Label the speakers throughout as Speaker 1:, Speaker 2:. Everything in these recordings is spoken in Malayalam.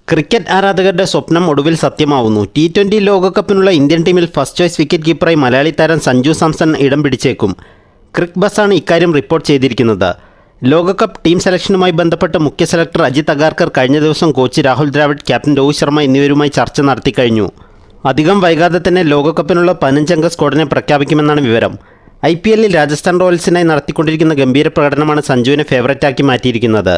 Speaker 1: ക്രിക്കറ്റ് ആരാധകരുടെ സ്വപ്നം ഒടുവിൽ സത്യമാവുന്നു. T20 ലോകകപ്പിനുള്ള ഇന്ത്യൻ ടീമിൽ ഫസ്റ്റ് ചോയ്സ് വിക്കറ്റ് കീപ്പറായി മലയാളി താരം സഞ്ജു സാംസൺ ഇടം പിടിച്ചേക്കും. ക്രിക്ക് ബസ്സാണ് ഇക്കാര്യം റിപ്പോർട്ട് ചെയ്തിരിക്കുന്നത്. ലോകകപ്പ് ടീം സെലക്ഷനുമായി ബന്ധപ്പെട്ട് മുഖ്യ സെലക്ടർ അജിത് അഗാർക്കർ കഴിഞ്ഞ ദിവസം കോച്ച് രാഹുൽ ദ്രാവിഡ്, ക്യാപ്റ്റൻ രോഹിത് ശർമ്മ എന്നിവരുമായി ചർച്ച നടത്തിക്കഴിഞ്ഞു. അധികം വൈകാതെ തന്നെ ലോകകപ്പിനുള്ള 15-അംഗ സ്ക്വാഡിനെ പ്രഖ്യാപിക്കുമെന്നാണ് വിവരം. IPL-ൽ രാജസ്ഥാൻ റോയൽസിനായി നടത്തിക്കൊണ്ടിരിക്കുന്ന ഗംഭീര പ്രകടനമാണ് സഞ്ജുവിനെ ഫേവറേറ്റാക്കി മാറ്റിയിരിക്കുന്നത്.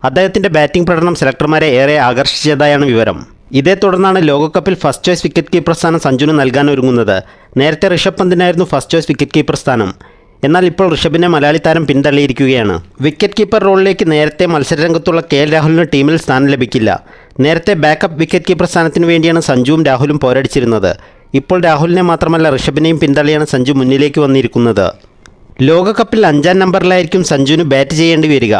Speaker 1: അദ്ദേഹത്തിൻ്റെ ബാറ്റിംഗ് പ്രകടനം സെലക്ടർമാരെ ഏറെ ആകർഷിച്ചതായാണ് വിവരം. ഇതേ തുടർന്നാണ് ലോകകപ്പിൽ ഫസ്റ്റ് ചോയ്സ് വിക്കറ്റ് കീപ്പർ സ്ഥാനം സഞ്ജുവിന് നൽകാനൊരുങ്ങുന്നത്. നേരത്തെ ഋഷഭ് പന്തിനായിരുന്നു ഫസ്റ്റ് ചോയ്സ് വിക്കറ്റ് കീപ്പർ സ്ഥാനം. എന്നാൽ ഇപ്പോൾ ഋഷഭിനെ മലയാളി താരം പിന്തള്ളിയിരിക്കുകയാണ്. വിക്കറ്റ് കീപ്പർ റോളിലേക്ക് നേരത്തെ മത്സരരംഗത്തുള്ള KL രാഹുലിന് ടീമിൽ സ്ഥാനം ലഭിക്കില്ല. നേരത്തെ ബാക്കപ്പ് വിക്കറ്റ് കീപ്പർ സ്ഥാനത്തിന് വേണ്ടിയാണ് സഞ്ജുവും രാഹുലും പോരടിച്ചിരുന്നത്. ഇപ്പോൾ രാഹുലിനെ മാത്രമല്ല ഋഷഭിനെയും പിന്തള്ളിയാണ് സഞ്ജു മുന്നിലേക്ക് വന്നിരിക്കുന്നത്. ലോകകപ്പിൽ 5-ാം നമ്പറിലായിരിക്കും സഞ്ജുവിന് ബാറ്റ് ചെയ്യേണ്ടി വരിക.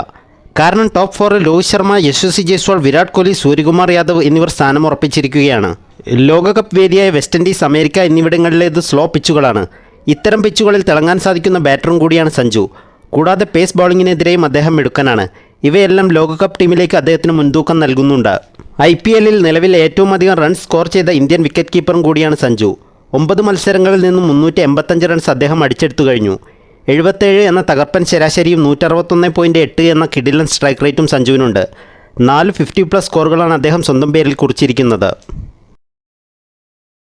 Speaker 1: കാരണം ടോപ്പ് 4-ൽ രോഹിത് ശർമ്മ, യശസ്വി ജയ്സ്വാൾ, വിരാട് കോഹ്ലി, സൂര്യകുമാർ യാദവ് എന്നിവർ സ്ഥാനം ഉറപ്പിച്ചിരിക്കുകയാണ്. ലോകകപ്പ് വേദിയായ വെസ്റ്റ് ഇൻഡീസ്, അമേരിക്ക എന്നിവിടങ്ങളിലേത് സ്ലോ പിച്ചുകളാണ്. ഇത്തരം പിച്ചുകളിൽ തിളങ്ങാൻ സാധിക്കുന്ന ബാറ്ററും കൂടിയാണ് സഞ്ജു. കൂടാതെ പേസ് ബൗളിങ്ങിനെതിരെയും അദ്ദേഹം മിടുക്കനാണ്. ഇവയെല്ലാം ലോകകപ്പ് ടീമിലേക്ക് അദ്ദേഹത്തിന് മുൻതൂക്കം നൽകുന്നുണ്ട്. IPL-ൽ നിലവിൽ ഏറ്റവും അധികം റൺസ് സ്കോർ ചെയ്ത ഇന്ത്യൻ വിക്കറ്റ് കീപ്പറും കൂടിയാണ് സഞ്ജു. 9 മത്സരങ്ങളിൽ നിന്നും 385 റൺസ് അദ്ദേഹം അടിച്ചെടുത്തു കഴിഞ്ഞു. 77 എന്ന തകർപ്പൻ ശരാശരിയും 161.8 എന്ന കിടിലൻ സ്ട്രൈക്ക് റേറ്റും സഞ്ജുവിനുണ്ട്. 4 50+ സ്കോറുകളാണ് അദ്ദേഹം സ്വന്തം പേരിൽ കുറിച്ചിരിക്കുന്നത്.